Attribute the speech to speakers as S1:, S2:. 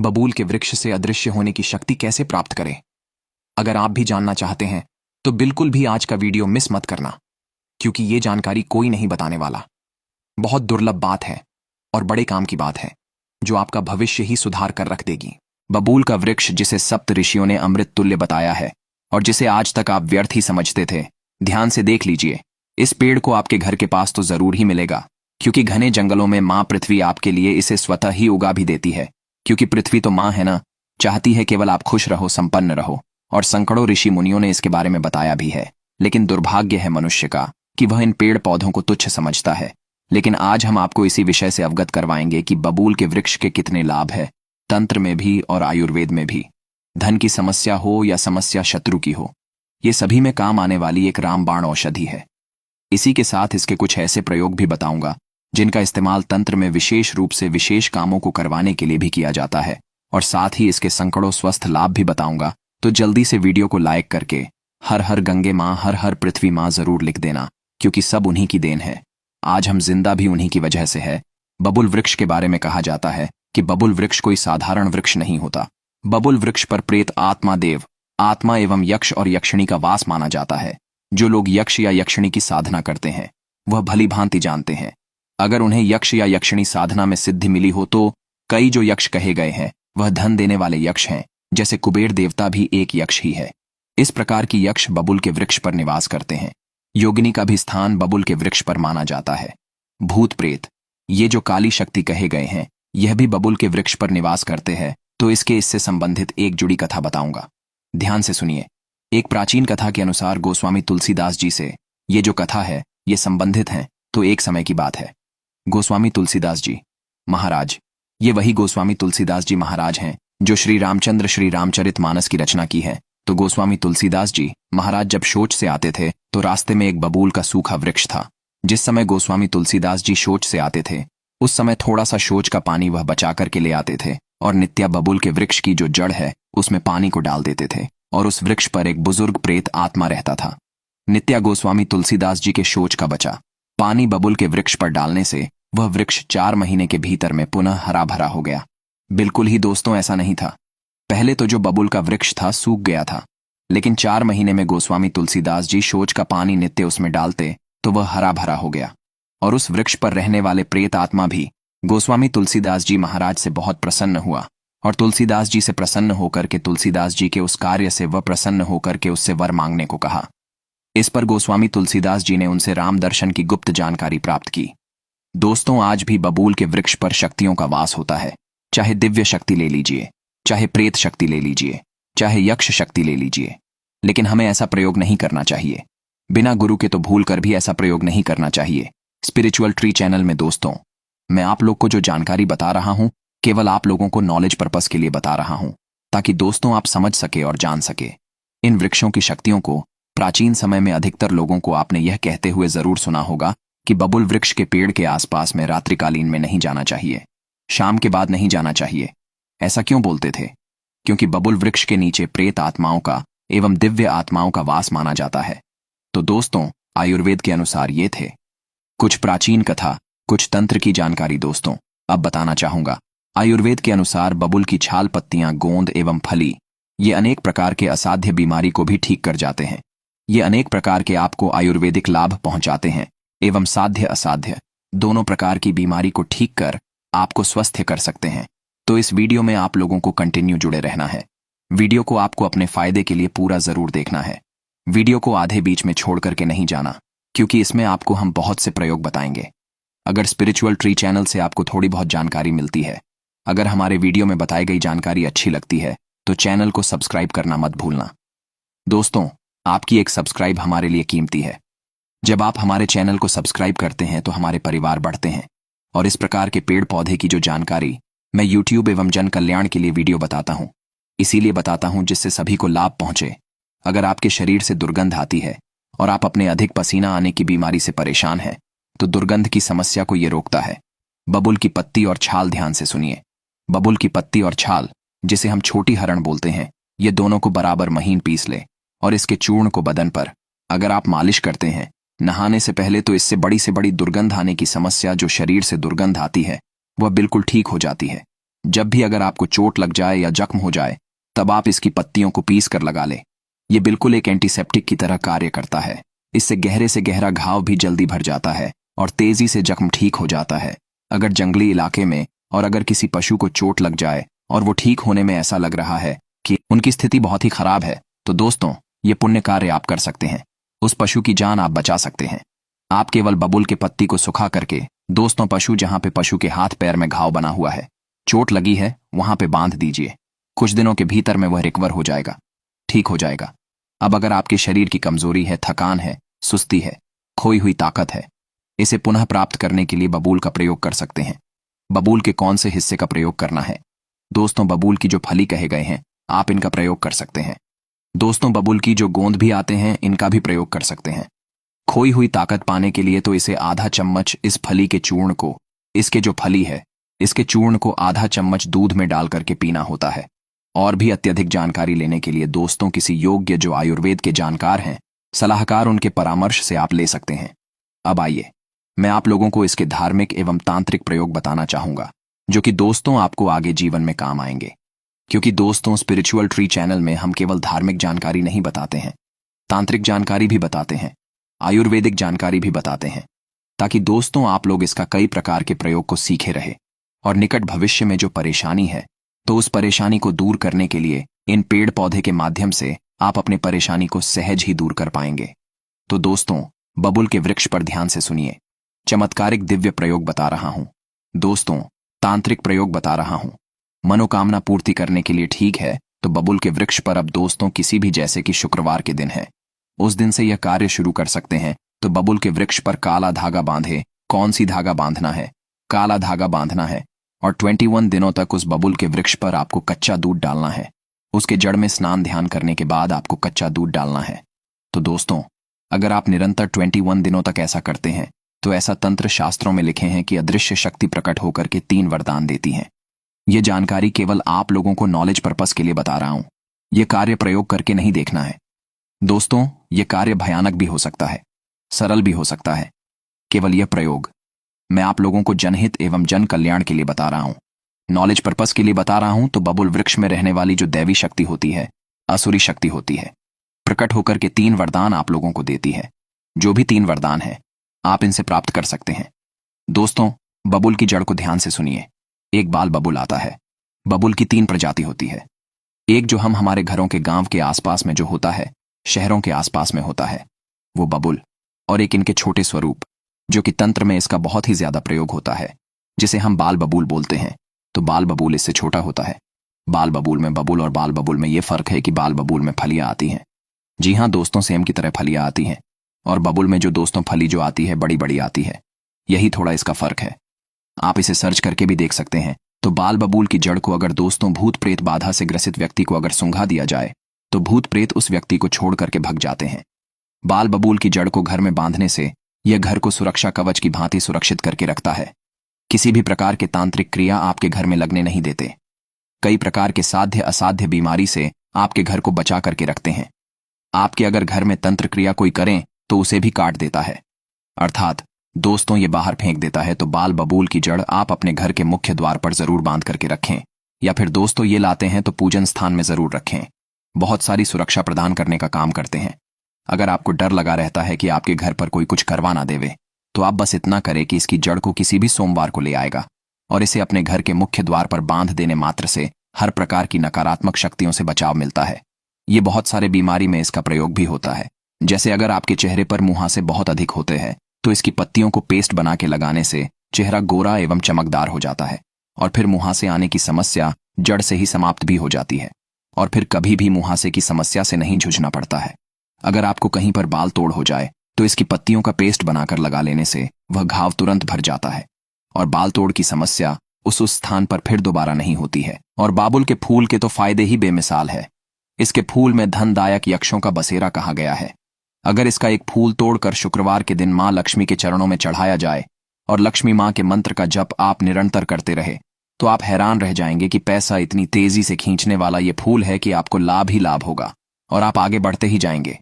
S1: बबूल के वृक्ष से अदृश्य होने की शक्ति कैसे प्राप्त करें? अगर आप भी जानना चाहते हैं तो बिल्कुल भी आज का वीडियो मिस मत करना, क्योंकि ये जानकारी कोई नहीं बताने वाला। बहुत दुर्लभ बात है और बड़े काम की बात है जो आपका भविष्य ही सुधार कर रख देगी। बबूल का वृक्ष, जिसे सप्त ऋषियों ने अमृत तुल्य बताया है और जिसे आज तक आप व्यर्थ ही समझते थे, ध्यान से देख लीजिए। इस पेड़ को आपके घर के पास तो जरूर ही मिलेगा, क्योंकि घने जंगलों में माँ पृथ्वी आपके लिए इसे स्वतः ही उगा भी देती है। क्योंकि पृथ्वी तो माँ है ना, चाहती है केवल आप खुश रहो, संपन्न रहो। और सैकड़ों ऋषि मुनियों ने इसके बारे में बताया भी है। लेकिन दुर्भाग्य है मनुष्य का कि वह इन पेड़ पौधों को तुच्छ समझता है। लेकिन आज हम आपको इसी विषय से अवगत करवाएंगे कि बबूल के वृक्ष के कितने लाभ है, तंत्र में भी और आयुर्वेद में भी। धन की समस्या हो या समस्या शत्रु की हो, ये सभी में काम आने वाली एक रामबाण औषधि है। इसी के साथ इसके कुछ ऐसे प्रयोग भी बताऊंगा जिनका इस्तेमाल तंत्र में विशेष रूप से विशेष कामों को करवाने के लिए भी किया जाता है, और साथ ही इसके सैकड़ों स्वस्थ लाभ भी बताऊंगा। तो जल्दी से वीडियो को लाइक करके हर हर गंगे माँ, हर हर पृथ्वी माँ जरूर लिख देना, क्योंकि सब उन्हीं की देन है। आज हम जिंदा भी उन्हीं की वजह से है। बबूल वृक्ष के बारे में कहा जाता है कि बबूल वृक्ष कोई साधारण वृक्ष नहीं होता। बबूल वृक्ष पर प्रेत, आत्मा, देव आत्मा एवं यक्ष और यक्षिणी का वास माना जाता है। जो लोग यक्ष या यक्षिणी की साधना करते हैं वह भली भांति जानते हैं, अगर उन्हें यक्ष या यक्षिणी साधना में सिद्धि मिली हो तो कई जो यक्ष कहे गए हैं वह धन देने वाले यक्ष हैं। जैसे कुबेर देवता भी एक यक्ष ही है। इस प्रकार की यक्ष बबूल के वृक्ष पर निवास करते हैं। योगिनी का भी स्थान बबूल के वृक्ष पर माना जाता है। भूत प्रेत, ये जो काली शक्ति कहे गए हैं, यह भी बबूल के वृक्ष पर निवास करते हैं। तो इससे संबंधित एक जुड़ी कथा बताऊंगा, ध्यान से सुनिए। एक प्राचीन कथा के अनुसार गोस्वामी तुलसीदास जी से ये जो कथा है ये संबंधित है। तो एक समय की बात है, गोस्वामी तुलसीदास जी महाराज, ये वही गोस्वामी तुलसीदास जी महाराज हैं जो श्री रामचंद्र श्री रामचरितमानस की रचना की है। तो गोस्वामी तुलसीदास जी महाराज जब शौच से आते थे तो रास्ते में एक बबूल का सूखा वृक्ष था। जिस समय गोस्वामी तुलसीदास जी शौच से आते थे उस समय थोड़ा सा शौच का पानी वह बचा करके ले आते थे और नित्या बबूल के वृक्ष की जो जड़ है उसमें पानी को डाल देते थे। और उस वृक्ष पर एक बुजुर्ग प्रेत आत्मा रहता था। नित्या गोस्वामी तुलसीदास जी के शौच का बचा पानी बबूल के वृक्ष पर डालने से वह वृक्ष 4 महीने के भीतर में पुनः हरा भरा हो गया। बिल्कुल ही दोस्तों ऐसा नहीं था। पहले तो जो बबूल का वृक्ष था सूख गया था, लेकिन 4 महीने में गोस्वामी तुलसीदास जी शौच का पानी नित्य उसमें डालते तो वह हरा भरा हो गया। और उस वृक्ष पर रहने वाले प्रेत आत्मा भी गोस्वामी तुलसीदास जी महाराज से बहुत प्रसन्न हुआ, और तुलसीदास जी से प्रसन्न होकर के तुलसीदास जी के उस कार्य से वह प्रसन्न होकर के उससे वर मांगने को कहा। इस पर गोस्वामी तुलसीदास जी ने उनसे राम दर्शन की गुप्त जानकारी प्राप्त की। दोस्तों, आज भी बबूल के वृक्ष पर शक्तियों का वास होता है। चाहे दिव्य शक्ति ले लीजिए, चाहे प्रेत शक्ति ले लीजिए, चाहे यक्ष शक्ति ले लीजिए, लेकिन हमें ऐसा प्रयोग नहीं करना चाहिए। बिना गुरु के तो भूल कर भी ऐसा प्रयोग नहीं करना चाहिए। स्पिरिचुअल ट्री चैनल में दोस्तों, मैं आप लोग को जो जानकारी बता रहा हूं केवल आप लोगों को नॉलेज पर्पस के लिए बता रहा हूं, ताकि दोस्तों आप समझ सके और जान सके इन वृक्षों की शक्तियों को। प्राचीन समय में अधिकतर लोगों को आपने यह कहते हुए जरूर सुना होगा कि बबूल वृक्ष के पेड़ के आसपास में रात्रिकालीन में नहीं जाना चाहिए, शाम के बाद नहीं जाना चाहिए। ऐसा क्यों बोलते थे? क्योंकि बबूल वृक्ष के नीचे प्रेत आत्माओं का एवं दिव्य आत्माओं का वास माना जाता है। तो दोस्तों, आयुर्वेद के अनुसार ये थे कुछ प्राचीन कथा, कुछ तंत्र की जानकारी दोस्तों अब बताना चाहूंगा। आयुर्वेद के अनुसार बबूल की छाल, पत्तियां, गोंद एवं फली ये अनेक प्रकार के असाध्य बीमारी को भी ठीक कर जाते हैं। ये अनेक प्रकार के आपको आयुर्वेदिक लाभ पहुंचाते हैं एवं साध्य असाध्य दोनों प्रकार की बीमारी को ठीक कर आपको स्वस्थ कर सकते हैं। तो इस वीडियो में आप लोगों को कंटिन्यू जुड़े रहना है। वीडियो को आपको अपने फायदे के लिए पूरा जरूर देखना है। वीडियो को आधे बीच में छोड़ करके नहीं जाना, क्योंकि इसमें आपको हम बहुत से प्रयोग बताएंगे। अगर स्पिरिचुअल ट्री चैनल से आपको थोड़ी बहुत जानकारी मिलती है, अगर हमारे वीडियो में बताई गई जानकारी अच्छी लगती है तो चैनल को सब्सक्राइब करना मत भूलना। दोस्तों, आपकी एक सब्सक्राइब हमारे लिए कीमती है। जब आप हमारे चैनल को सब्सक्राइब करते हैं तो हमारे परिवार बढ़ते हैं। और इस प्रकार के पेड़ पौधे की जो जानकारी मैं यूट्यूब एवं जन कल्याण के लिए वीडियो बताता हूं, इसीलिए बताता हूं जिससे सभी को लाभ पहुंचे। अगर आपके शरीर से दुर्गंध आती है और आप अपने अधिक पसीना आने की बीमारी से परेशान हैं, तो दुर्गंध की समस्या को ये रोकता है। बबूल की पत्ती और छाल, ध्यान से सुनिए। बबूल की पत्ती और छाल, जिसे हम छोटी हरण बोलते हैं, ये दोनों को बराबर महीन पीस ले और इसके चूर्ण को बदन पर अगर आप मालिश करते हैं नहाने से पहले, तो इससे बड़ी से बड़ी दुर्गंध आने की समस्या, जो शरीर से दुर्गंध आती है, वह बिल्कुल ठीक हो जाती है। जब भी अगर आपको चोट लग जाए या जख्म हो जाए, तब आप इसकी पत्तियों को पीस कर लगा ले। ये बिल्कुल एक एंटीसेप्टिक की तरह कार्य करता है। इससे गहरे से गहरा घाव भी जल्दी भर जाता है और तेजी से जख्म ठीक हो जाता है। अगर जंगली इलाके में और अगर किसी पशु को चोट लग जाए और वो ठीक होने में ऐसा लग रहा है कि उनकी स्थिति बहुत ही खराब है, तो दोस्तों ये पुण्य कार्य आप कर सकते हैं। उस पशु की जान आप बचा सकते हैं। आप केवल बबूल के पत्ती को सुखा करके दोस्तों पशु जहां पे पशु के हाथ पैर में घाव बना हुआ है, चोट लगी है, वहां पे बांध दीजिए। कुछ दिनों के भीतर में वह रिकवर हो जाएगा, ठीक हो जाएगा। अब अगर आपके शरीर की कमजोरी है, थकान है, सुस्ती है, खोई हुई ताकत है, इसे पुनः प्राप्त करने के लिए बबूल का प्रयोग कर सकते हैं। बबूल के कौन से हिस्से का प्रयोग करना है? दोस्तों बबूल की जो फली कहे गए हैं, आप इनका प्रयोग कर सकते हैं। दोस्तों बबूल की जो गोंद भी आते हैं, इनका भी प्रयोग कर सकते हैं। खोई हुई ताकत पाने के लिए तो इसे आधा चम्मच इस फली के चूर्ण को, इसके जो फली है, इसके चूर्ण को आधा चम्मच दूध में डाल करके पीना होता है। और भी अत्यधिक जानकारी लेने के लिए दोस्तों किसी योग्य जो आयुर्वेद के जानकार हैं, सलाहकार, उनके परामर्श से आप ले सकते हैं। अब आइए मैं आप लोगों को इसके धार्मिक एवं तांत्रिक प्रयोग बताना चाहूंगा, जो कि दोस्तों आपको आगे जीवन में काम आएंगे। क्योंकि दोस्तों स्पिरिचुअल ट्री चैनल में हम केवल धार्मिक जानकारी नहीं बताते हैं, तांत्रिक जानकारी भी बताते हैं, आयुर्वेदिक जानकारी भी बताते हैं, ताकि दोस्तों आप लोग इसका कई प्रकार के प्रयोग को सीखे रहे और निकट भविष्य में जो परेशानी है, तो उस परेशानी को दूर करने के लिए इन पेड़ पौधे के माध्यम से आप अपने परेशानी को सहज ही दूर कर पाएंगे। तो दोस्तों बबूल के वृक्ष पर ध्यान से सुनिए। चमत्कारिक दिव्य प्रयोग बता रहा हूं दोस्तों, तांत्रिक प्रयोग बता रहा हूं। मनोकामना पूर्ति करने के लिए ठीक है तो बबूल के वृक्ष पर अब दोस्तों किसी भी, जैसे कि शुक्रवार के दिन है, उस दिन से यह कार्य शुरू कर सकते हैं। तो बबूल के वृक्ष पर काला धागा बांधे। कौन सी धागा बांधना है? काला धागा बांधना है। और 21 दिनों तक उस बबूल के वृक्ष पर आपको कच्चा दूध डालना है। उसके जड़ में स्नान ध्यान करने के बाद आपको कच्चा दूध डालना है। तो दोस्तों अगर आप निरंतर 21 दिनों तक ऐसा करते हैं, तो ऐसा तंत्र शास्त्रों में लिखे हैं कि अदृश्य शक्ति प्रकट होकर के 3 वरदान देती है। ये जानकारी केवल आप लोगों को नॉलेज पर्पस के लिए बता रहा हूं। यह कार्य प्रयोग करके नहीं देखना है दोस्तों। यह कार्य भयानक भी हो सकता है, सरल भी हो सकता है। केवल यह प्रयोग मैं आप लोगों को जनहित एवं जन कल्याण के लिए बता रहा हूं, नॉलेज पर्पस के लिए बता रहा हूं। तो बबूल वृक्ष में रहने वाली जो दैवी शक्ति होती है, असुरी शक्ति होती है, प्रकट होकर के 3 वरदान आप लोगों को देती है। जो भी 3 वरदान है आप इनसे प्राप्त कर सकते हैं। दोस्तों बबूल की जड़ को ध्यान से सुनिए। एक बाल बबूल आता है। बबूल की 3 प्रजाति होती है। एक जो हम हमारे घरों के गांव के आसपास में जो होता है, शहरों के आसपास में होता है, वो बबूल। और एक इनके छोटे स्वरूप, जो कि तंत्र में इसका बहुत ही ज्यादा प्रयोग होता है, जिसे हम बाल बबूल बोलते हैं। तो बाल बबूल इससे छोटा होता है। बाल बबूल में, बबूल और बाल बबूल में ये फर्क है कि बाल बबूल में फलियां आती हैं। जी हाँ दोस्तों, सेम की तरह फलियां आती हैं। और बबूल में जो दोस्तों फली जो आती है, बड़ी बड़ी आती है। यही थोड़ा इसका फर्क है। आप इसे सर्च करके भी देख सकते हैं। तो बाल बबूल की जड़ को अगर दोस्तों भूत प्रेत बाधा से ग्रसित व्यक्ति को अगर सूंघा दिया जाए, तो भूत प्रेत उस व्यक्ति को छोड़ करके भग जाते हैं। बाल बबूल की जड़ को घर में बांधने से यह घर को सुरक्षा कवच की भांति सुरक्षित करके रखता है। किसी भी प्रकार के तांत्रिक क्रिया आपके घर में लगने नहीं देते। कई प्रकार के साध्य असाध्य बीमारी से आपके घर को बचा करके रखते हैं। आपके अगर घर में तंत्र क्रिया कोई करें तो उसे भी काट देता है, अर्थात दोस्तों ये बाहर फेंक देता है। तो बाल बबूल की जड़ आप अपने घर के मुख्य द्वार पर जरूर बांध करके रखें, या फिर दोस्तों ये लाते हैं तो पूजन स्थान में जरूर रखें। बहुत सारी सुरक्षा प्रदान करने का काम करते हैं। अगर आपको डर लगा रहता है कि आपके घर पर कोई कुछ करवा ना देवे, तो आप बस इतना करें कि इसकी जड़ को किसी भी सोमवार को ले आएगा और इसे अपने घर के मुख्य द्वार पर बांध देने मात्र से हर प्रकार की नकारात्मक शक्तियों से बचाव मिलता है। ये बहुत सारे बीमारी में इसका प्रयोग भी होता है। जैसे अगर आपके चेहरे पर मुहासे बहुत अधिक होते हैं, तो इसकी पत्तियों को पेस्ट बना के लगाने से चेहरा गोरा एवं चमकदार हो जाता है और फिर मुहासे आने की समस्या जड़ से ही समाप्त भी हो जाती है और फिर कभी भी मुहासे की समस्या से नहीं जूझना पड़ता है। अगर आपको कहीं पर बाल तोड़ हो जाए तो इसकी पत्तियों का पेस्ट बनाकर लगा लेने से वह घाव तुरंत भर जाता है और बाल तोड़ की समस्या उस स्थान पर फिर दोबारा नहीं होती है। और बाबुल के फूल के तो फायदे ही बेमिसाल है। इसके फूल में धनदायक यक्षों का बसेरा कहा गया है। अगर इसका एक फूल तोड़कर शुक्रवार के दिन मां लक्ष्मी के चरणों में चढ़ाया जाए और लक्ष्मी मां के मंत्र का जप आप निरंतर करते रहे, तो आप हैरान रह जाएंगे कि पैसा इतनी तेजी से खींचने वाला ये फूल है कि आपको लाभ ही लाभ होगा और आप आगे बढ़ते ही जाएंगे।